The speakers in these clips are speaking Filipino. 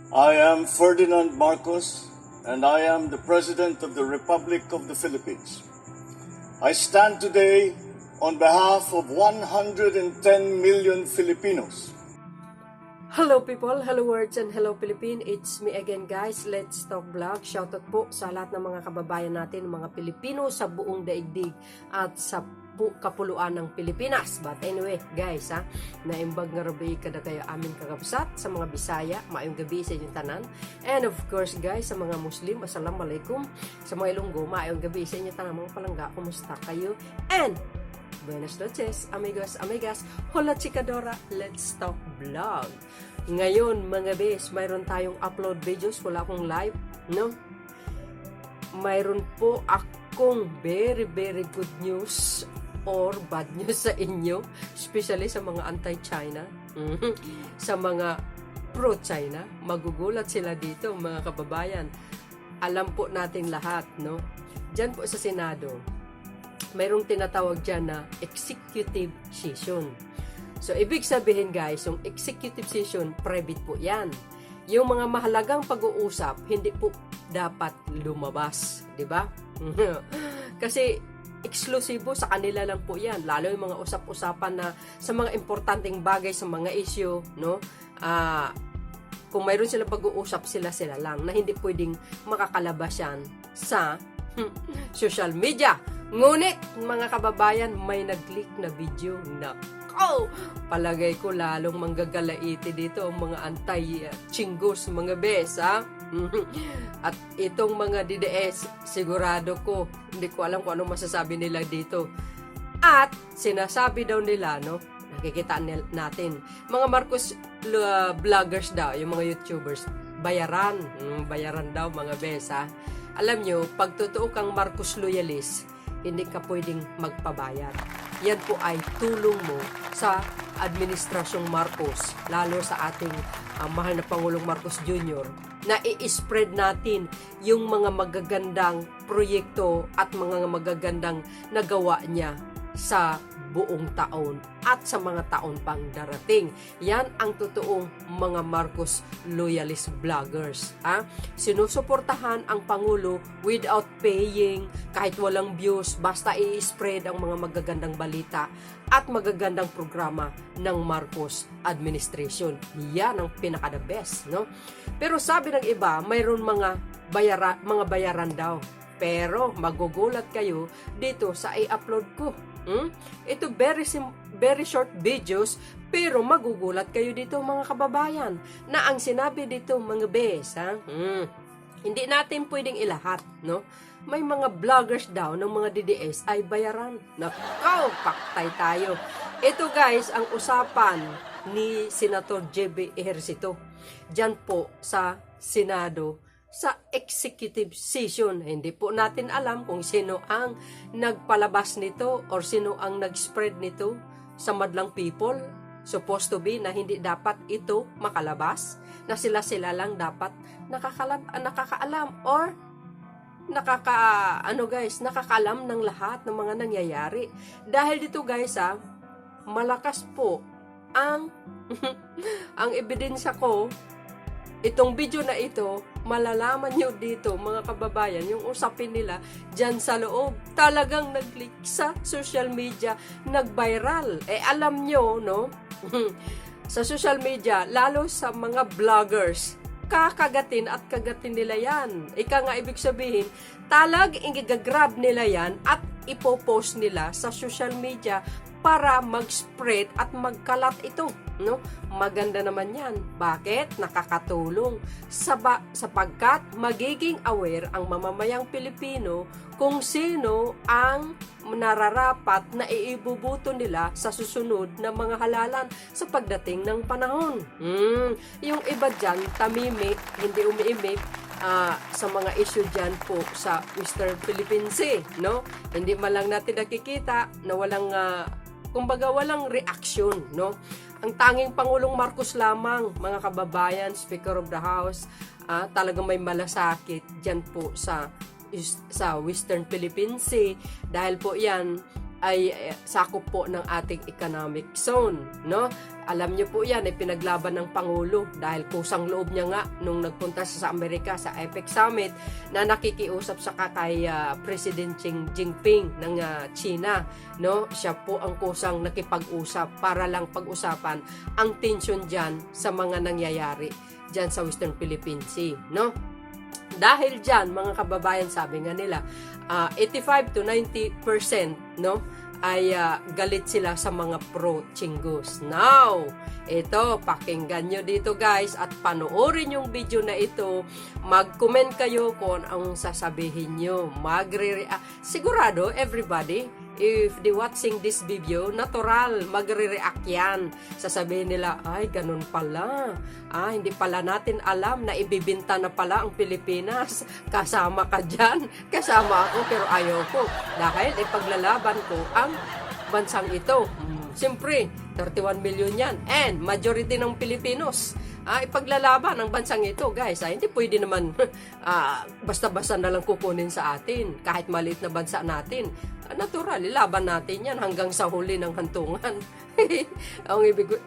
I am Ferdinand Marcos, and I am the President of the Republic of the Philippines. I stand today on behalf of 110 million Filipinos. Hello people, hello words, and hello Philippine. It's me again guys, Let's Talk Vlog. Shoutout po sa lahat ng mga kababayan natin, mga Pilipino sa buong daigdig at sa kapuluan ng Pilipinas. But anyway guys, naimbag nga rabi kada kayo amin kakabsat sa mga Bisaya, maayong gabi sa inyong tanan. And of course guys, sa mga Muslim, Assalamualaikum. Sa mga Ilonggo, maayong gabi sa inyong tanan. Mga palangga, kumusta kayo? And buenas noches, amigos, amigas. Hola chikadora, Let's Talk Vlog. Ngayon mga bes, mayroon tayong upload videos. Wala akong live, no? Mayroon po akong very good news or bad news sa inyo, especially sa mga anti-China, sa mga pro-China. Magugulat sila dito mga kababayan. Alam po natin lahat, no? Diyan po sa Senado, mayroong tinatawag dyan na executive session. So, ibig sabihin guys, yung executive session, private po yan. Yung mga mahalagang pag-uusap, hindi po dapat lumabas. Diba? Kasi, eksklusibo sa kanila lang po yan. Lalo yung mga usap-usapan na sa mga importanteng bagay, sa mga issue, no? Kung mayroon sila pag-uusap, sila lang, na hindi pwedeng makakalabas yan sa social media. Ngunit, mga kababayan, may nag-click na video na palagay ko lalong manggagalaiti dito ang mga anti-chinggos, mga bes, At itong mga DDS, sigurado ko, hindi ko alam kung anong masasabi nila dito. At sinasabi daw nila, no, nakikita natin, mga Marcos vloggers daw, yung mga YouTubers, bayaran daw mga bes, Alam nyo, pag totoo kang Marcos loyalist, hindi ka pwedeng magpabayad. Yan po ay tulong mo sa Administrasyong Marcos, lalo sa ating mahal na Pangulong Marcos Jr., na i-spread natin yung mga magagandang proyekto at mga magagandang nagawa niya sa buong taon at sa mga taon pang darating. Yan ang totoong mga Marcos loyalist vloggers. Sinusuportahan ang Pangulo without paying, kahit walang views, basta i-spread ang mga magagandang balita at magagandang programa ng Marcos administration. Yan ang pinaka-the best, no? Pero sabi ng iba, mayroon mga bayaran daw. Pero magugulat kayo dito sa i-upload ko. Ito very short videos, pero magugulat kayo dito mga kababayan na ang sinabi dito mga bes, hindi natin pwedeng ilahat, no? May mga vloggers daw ng mga DDS ay bayaran. Nakaw, paktay tayo. Ito guys, ang usapan ni Senator JB Ejercito dyan po sa Senado, sa executive session. Hindi po natin alam kung sino ang nagpalabas nito or sino ang nag-spread nito sa madlang people. Supposed to be na hindi dapat ito makalabas, na sila lang dapat nakakaalam or nakakaalam ng lahat ng mga nangyayari. Dahil dito guys, malakas po ang ang ebidensya ko. Itong video na ito, malalaman nyo dito mga kababayan, yung usapin nila dyan sa loob, talagang nag-click sa social media, nag-viral. Alam nyo, no? Sa social media, lalo sa mga vloggers, kagatin nila yan. Ika nga ibig sabihin, igagrab nila yan at ipopost nila sa social media para mag-spread at magkalat ito, no? Maganda naman yan. Bakit? Nakakatulong sapagkat magiging aware ang mamamayang Pilipino kung sino ang nararapat na iibubuto nila sa susunod na mga halalan sa pagdating ng panahon. Yung iba dyan, tamimik, hindi umiimik, sa mga issue dyan po sa Western Philippine Sea, no? Hindi man lang natin nakikita na walang walang reaction, no? Ang tanging Pangulong Marcos lamang, mga kababayan, Speaker of the House, talagang may malasakit dyan po sa Western Philippine Sea. Dahil po yan, ay sakop po ng ating economic zone, no? Alam niyo po yan, ay pinaglaban ng Pangulo dahil kusang loob niya nga nung nagpunta siya sa Amerika sa APEC Summit na nakikiusap sa kay President Xi Jinping ng China, no? Siya po ang kusang nakipag-usap para lang pag-usapan ang tension diyan sa mga nangyayari diyan sa Western Philippine Sea, no? Dahil diyan, mga kababayan, sabi nga nila, 85 to 90%, no, ay galit sila sa mga pro-Chingus. Now, ito, pakinggan nyo dito guys at panoorin yung video na ito. Mag-comment kayo kung ang sasabihin nyo. Sigurado, everybody, if they watching this video, natural, magre-react yan. Sasabihin nila, ay, ganun pala. Hindi pala natin alam na ibibinta na pala ang Pilipinas. Kasama ka dyan. Kasama ako, pero ayaw ko. Dahil ipaglalaban ko ang bansang ito. Siyempre, 31 million yan. And majority ng Pilipinos ipaglalaban ang bansang ito, guys. Hindi pwede naman basta-basta na lang kukunin sa atin. Kahit maliit na bansa natin. Natural, ilaban natin yan hanggang sa huli ng hantungan.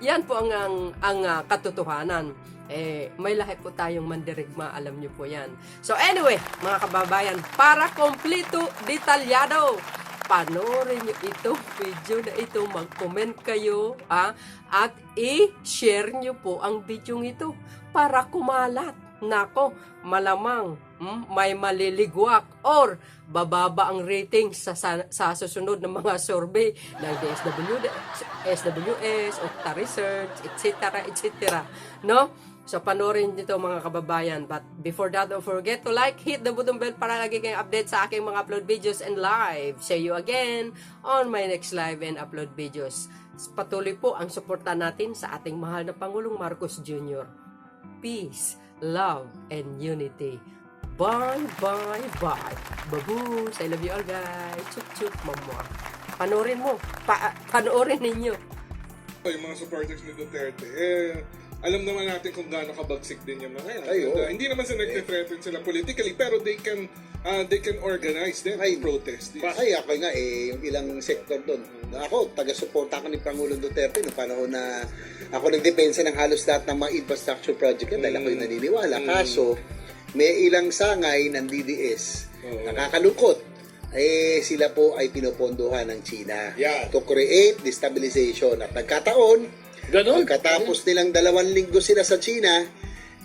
Yan po ang katotohanan. May lahi po tayong mandirigma, alam niyo po yan. So anyway, mga kababayan, para kompleto, detalyado, panoorin nyo itong video na ito, mag-comment kayo, at i-share nyo po ang video ito para kumalat. Nako, malamang may maliligwak or bababa ang rating sa susunod ng mga survey ng SWS, Okta Research, etc., etc. No? So, panoorin nito mga kababayan. But before that, don't forget to like, hit the button bell para lagi kayong update sa aking mga upload videos and live. See you again on my next live and upload videos. Patuloy po ang suporta natin sa ating mahal na Pangulong Marcos Jr. Peace, love, and unity. Bye, bye, bye. Baboos. I love you all, guys. Chup, chup, mama. Panoorin mo. Panoorin ninyo. Yung mga supporters ni Duterte, alam naman natin kung gaano kabagsik din yung mga yan. Hindi naman sila nagte-threaten sila politically, pero they can organize their protest. Kaya ako nga yung ilang sektor doon. Ako, taga-suporta ako ni Pangulong Duterte noong panahon na ako nagdepensa ng halos lahat ng mga infrastructure project dahil ako yung naniniwala. Kaso, may ilang sangay ng DDS. Nakakalungkot. Sila po ay pinopondohan ng China to create destabilization. At nagkataon, pagkatapos nilang 2 linggo sila sa China,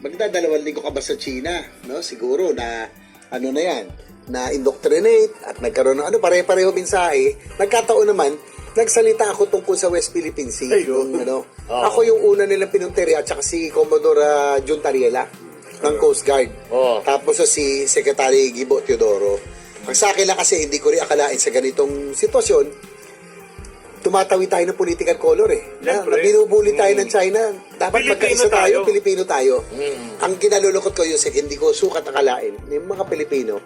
magda-2 linggo ka ba sa China? No? Siguro na, na yan, na indoctrinate at nagkaroon ng pare-pareho mensahe. Nagkataon naman, nagsalita ako tungkol sa West Philippine Sea. Ako yung una nilang pinunterya at saka si Commodore Jun Tariela ng Coast Guard. Tapos si Secretary Gibo Teodoro. Ang sa akin lang kasi hindi ko rin akalain sa ganitong sitwasyon, tumatawi tayo ng political color na binubuli tayo ng China. Dapat magkaisa tayo, Pilipino tayo. Ang kinalulukot ko yung hindi ko sukat akalain yung mga Pilipino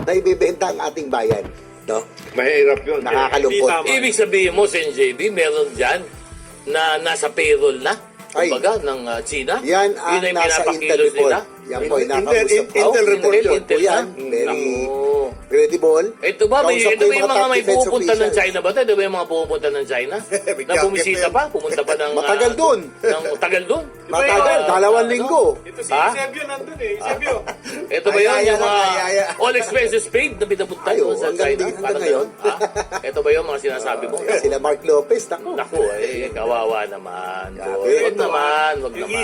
na ibibenta ang ating bayan. No? Mahirap yun. Nakakalungkot. Ibig sabihin mo, JB, meron dyan na nasa payroll na, kumbaga, ng China. Yan ang nasa Intel report. Yan po, nakausap ko. Intel report yun. Yan, very credible. Ito ba, yung mga may pupunta ng China ba? Ito ba yung mga pupunta ng China? Na bumisita pa? Pumunta pa ng... Matagal dun. Tagal dun? Matagal, 2 linggo. Ito si Eusebio nandun Eusebio. Ito ba yun yung mga all expenses paid na pinapunta yun sa China? Hanggang ngayon. Ito ba yung mga sinasabi mo? Sila Mark Lopez, Naku, kawawa naman. Wag naman.